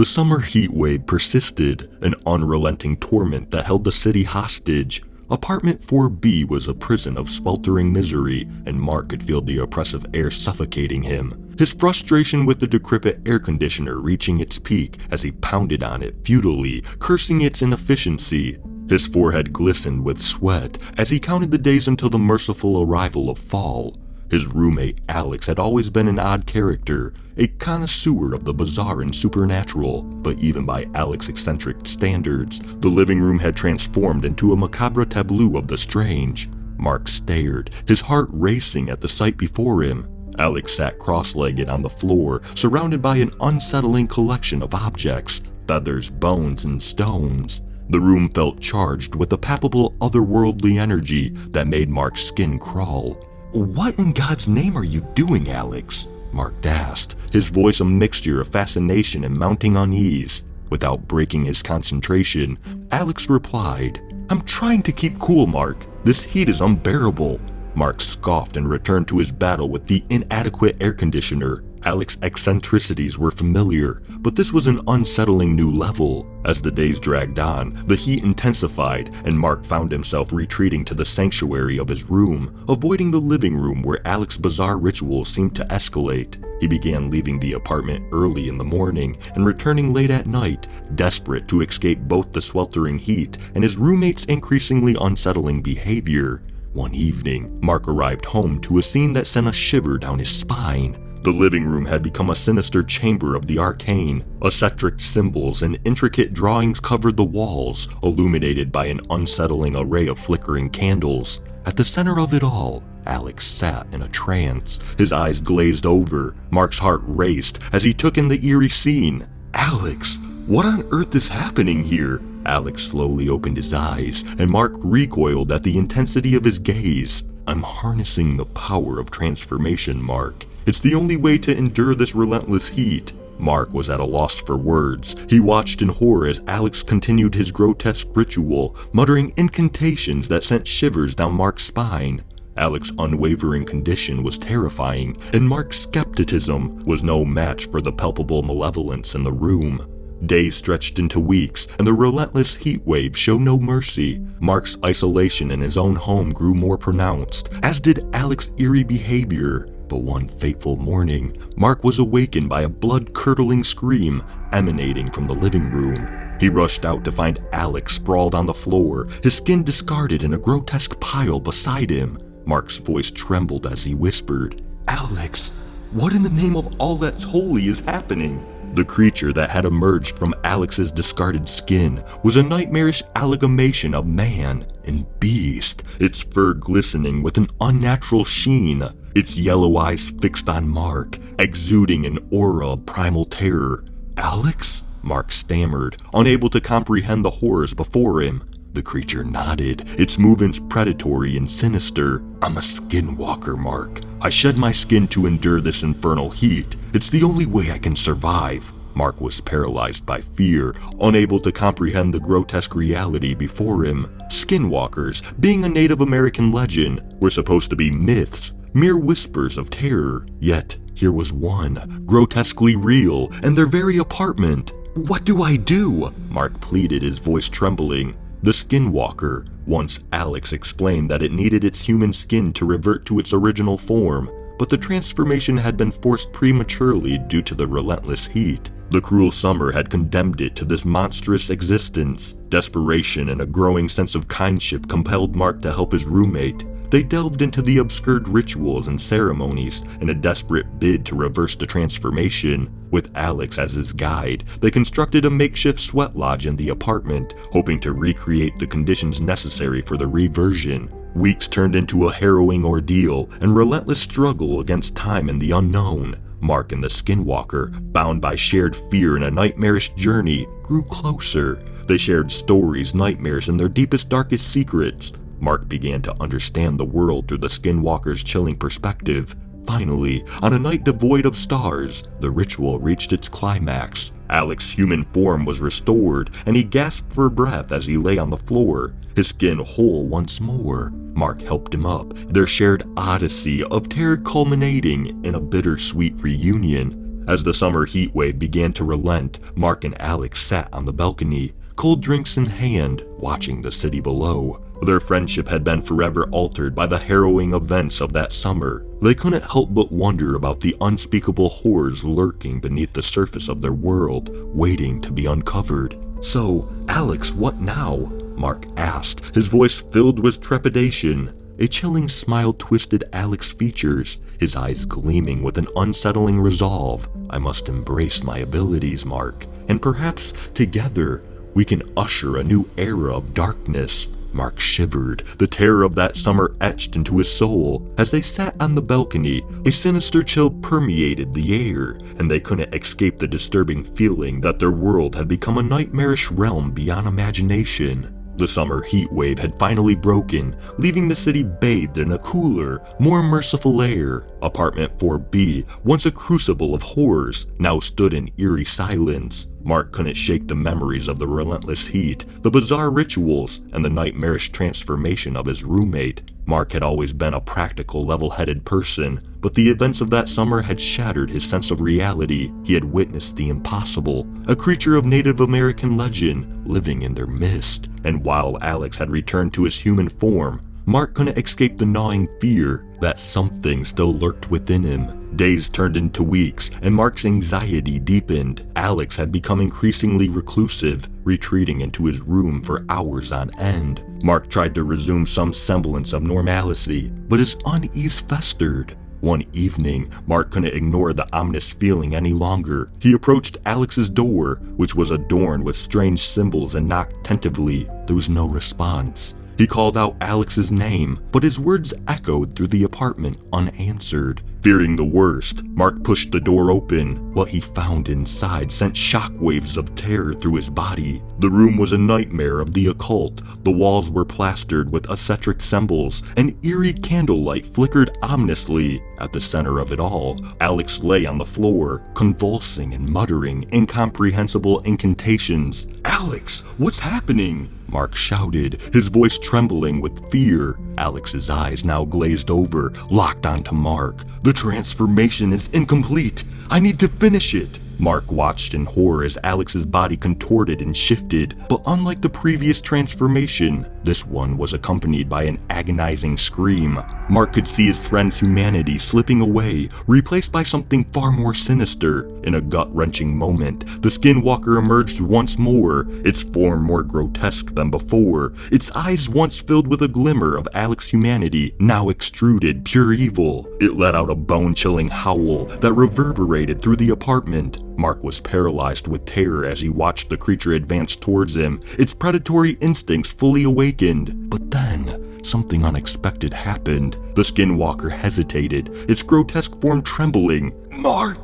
The summer heat wave persisted, an unrelenting torment that held the city hostage. Apartment 4B was a prison of sweltering misery, and Mark could feel the oppressive air suffocating him. His frustration with the decrepit air conditioner reaching its peak as he pounded on it futilely, cursing its inefficiency. His forehead glistened with sweat as he counted the days until the merciful arrival of fall. His roommate Alex had always been an odd character, a connoisseur of the bizarre and supernatural, but even by Alex's eccentric standards, the living room had transformed into a macabre tableau of the strange. Mark stared, his heart racing at the sight before him. Alex sat cross-legged on the floor, surrounded by an unsettling collection of objects, feathers, bones, and stones. The room felt charged with a palpable otherworldly energy that made Mark's skin crawl. "What in God's name are you doing, Alex?" Mark asked, his voice a mixture of fascination and mounting unease. Without breaking his concentration, Alex replied, "I'm trying to keep cool, Mark. This heat is unbearable." Mark scoffed and returned to his battle with the inadequate air conditioner. Alex's eccentricities were familiar, but this was an unsettling new level. As the days dragged on, the heat intensified, and Mark found himself retreating to the sanctuary of his room, avoiding the living room where Alex's bizarre rituals seemed to escalate. He began leaving the apartment early in the morning and returning late at night, desperate to escape both the sweltering heat and his roommate's increasingly unsettling behavior. One evening, Mark arrived home to a scene that sent a shiver down his spine. The living room had become a sinister chamber of the arcane. Eccentric symbols and intricate drawings covered the walls, illuminated by an unsettling array of flickering candles. At the center of it all, Alex sat in a trance, his eyes glazed over. Mark's heart raced as he took in the eerie scene. "Alex, what on earth is happening here?" Alex slowly opened his eyes, and Mark recoiled at the intensity of his gaze. "I'm harnessing the power of transformation, Mark. It's the only way to endure this relentless heat." Mark was at a loss for words. He watched in horror as Alex continued his grotesque ritual, muttering incantations that sent shivers down Mark's spine. Alex's unwavering condition was terrifying, and Mark's skepticism was no match for the palpable malevolence in the room. Days stretched into weeks, and the relentless heat wave showed no mercy. Mark's isolation in his own home grew more pronounced, as did Alex's eerie behavior. But one fateful morning, Mark was awakened by a blood-curdling scream emanating from the living room. He rushed out to find Alex sprawled on the floor, his skin discarded in a grotesque pile beside him. Mark's voice trembled as he whispered, "Alex, what in the name of all that's holy is happening?" The creature that had emerged from Alex's discarded skin was a nightmarish amalgamation of man and beast, its fur glistening with an unnatural sheen, its yellow eyes fixed on Mark, exuding an aura of primal terror. "Alex?" Mark stammered, unable to comprehend the horrors before him. The creature nodded, its movements predatory and sinister. "I'm a skinwalker, Mark. I shed my skin to endure this infernal heat. It's the only way I can survive." Mark was paralyzed by fear, unable to comprehend the grotesque reality before him. Skinwalkers, being a Native American legend, were supposed to be myths, mere whispers of terror. Yet, here was one, grotesquely real, in their very apartment. "What do I do?" Mark pleaded, his voice trembling. The Skinwalker. Once Alex explained that it needed its human skin to revert to its original form, but the transformation had been forced prematurely due to the relentless heat. The cruel summer had condemned it to this monstrous existence. Desperation and a growing sense of kindship compelled Mark to help his roommate. They delved into the obscure rituals and ceremonies in a desperate bid to reverse the transformation. With Alex as his guide, they constructed a makeshift sweat lodge in the apartment, hoping to recreate the conditions necessary for the reversion. Weeks turned into a harrowing ordeal and relentless struggle against time and the unknown. Mark and the Skinwalker, bound by shared fear and a nightmarish journey, grew closer. They shared stories, nightmares, and their deepest, darkest secrets. Mark began to understand the world through the Skinwalker's chilling perspective. Finally, on a night devoid of stars, the ritual reached its climax. Alex's human form was restored, and he gasped for breath as he lay on the floor, his skin whole once more. Mark helped him up, their shared odyssey of terror culminating in a bittersweet reunion. As the summer heat wave began to relent, Mark and Alex sat on the balcony, cold drinks in hand, watching the city below. Their friendship had been forever altered by the harrowing events of that summer. They couldn't help but wonder about the unspeakable horrors lurking beneath the surface of their world, waiting to be uncovered. "So, Alex, what now?" Mark asked, his voice filled with trepidation. A chilling smile twisted Alex's features, his eyes gleaming with an unsettling resolve. "I must embrace my abilities, Mark, and perhaps together we can usher a new era of darkness." Mark shivered, the terror of that summer etched into his soul. As they sat on the balcony, a sinister chill permeated the air, and they couldn't escape the disturbing feeling that their world had become a nightmarish realm beyond imagination. The summer heat wave had finally broken, leaving the city bathed in a cooler, more merciful air. Apartment 4B, once a crucible of horrors, now stood in eerie silence. Mark couldn't shake the memories of the relentless heat, the bizarre rituals, and the nightmarish transformation of his roommate. Mark had always been a practical, level-headed person, but the events of that summer had shattered his sense of reality. He had witnessed the impossible, a creature of Native American legend living in their midst. And while Alex had returned to his human form, Mark couldn't escape the gnawing fear that something still lurked within him. Days turned into weeks, and Mark's anxiety deepened. Alex had become increasingly reclusive, retreating into his room for hours on end. Mark tried to resume some semblance of normalcy, but his unease festered. One evening, Mark couldn't ignore the ominous feeling any longer. He approached Alex's door, which was adorned with strange symbols, and knocked tentatively. There was no response. He called out Alex's name, but his words echoed through the apartment unanswered. Fearing the worst, Mark pushed the door open. What he found inside sent shockwaves of terror through his body. The room was a nightmare of the occult. The walls were plastered with eccentric symbols. An eerie candlelight flickered ominously. At the center of it all, Alex lay on the floor, convulsing and muttering incomprehensible incantations. "Alex, what's happening?" Mark shouted, his voice trembling with fear. Alex's eyes now glazed over, locked onto Mark. "The transformation is incomplete. I need to finish it." Mark watched in horror as Alex's body contorted and shifted, but unlike the previous transformation, this one was accompanied by an agonizing scream. Mark could see his friend's humanity slipping away, replaced by something far more sinister. In a gut-wrenching moment, the Skinwalker emerged once more, its form more grotesque than before. Its eyes, once filled with a glimmer of Alex's humanity, now extruded pure evil. It let out a bone-chilling howl that reverberated through the apartment. Mark was paralyzed with terror as he watched the creature advance towards him, its predatory instincts fully awakened. But then, something unexpected happened. The Skinwalker hesitated, its grotesque form trembling. "Mark,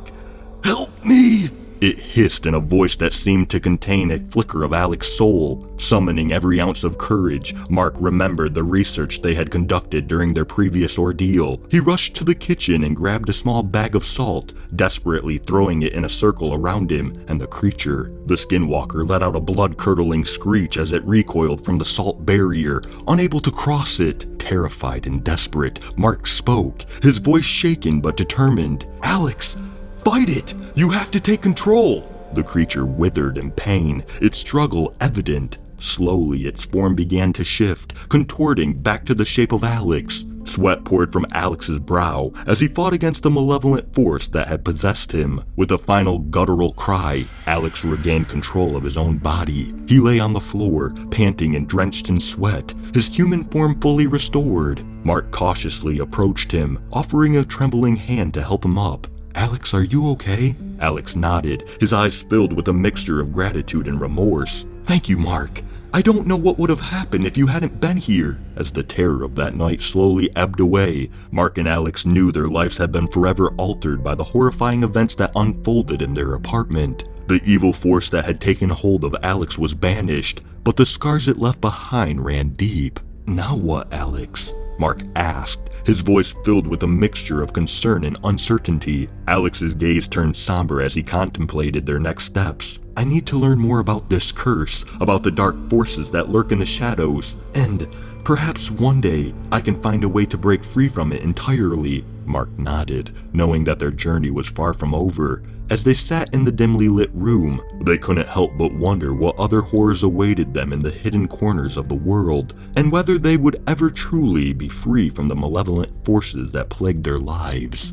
help me!" It hissed in a voice that seemed to contain a flicker of Alex's soul. Summoning every ounce of courage, Mark remembered the research they had conducted during their previous ordeal. He rushed to the kitchen and grabbed a small bag of salt, desperately throwing it in a circle around him and the creature. The Skinwalker let out a blood-curdling screech as it recoiled from the salt barrier, unable to cross it. Terrified and desperate, Mark spoke, his voice shaken but determined. "Alex, fight it! You have to take control!" The creature withered in pain, its struggle evident. Slowly, its form began to shift, contorting back to the shape of Alex. Sweat poured from Alex's brow as he fought against the malevolent force that had possessed him. With a final guttural cry, Alex regained control of his own body. He lay on the floor, panting and drenched in sweat, his human form fully restored. Mark cautiously approached him, offering a trembling hand to help him up. "Alex, are you okay?" Alex nodded, his eyes filled with a mixture of gratitude and remorse. "Thank you, Mark. I don't know what would have happened if you hadn't been here." As the terror of that night slowly ebbed away, Mark and Alex knew their lives had been forever altered by the horrifying events that unfolded in their apartment. The evil force that had taken hold of Alex was banished, but the scars it left behind ran deep. "Now what, Alex?" Mark asked, his voice filled with a mixture of concern and uncertainty. Alex's gaze turned somber as he contemplated their next steps. "I need to learn more about this curse, about the dark forces that lurk in the shadows, and perhaps one day I can find a way to break free from it entirely." Mark nodded, knowing that their journey was far from over. As they sat in the dimly lit room, they couldn't help but wonder what other horrors awaited them in the hidden corners of the world, and whether they would ever truly be free from the malevolent forces that plagued their lives.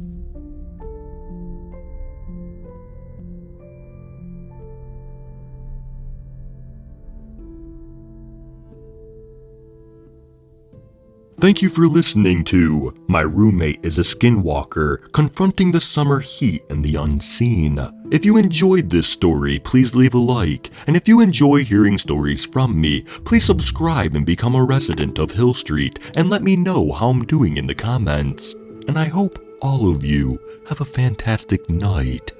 Thank you for listening to My Roommate is a Skinwalker, Confronting the Summer Heat and the Unseen. If you enjoyed this story, please leave a like, and if you enjoy hearing stories from me, please subscribe and become a resident of Hill Street, and let me know how I'm doing in the comments. And I hope all of you have a fantastic night.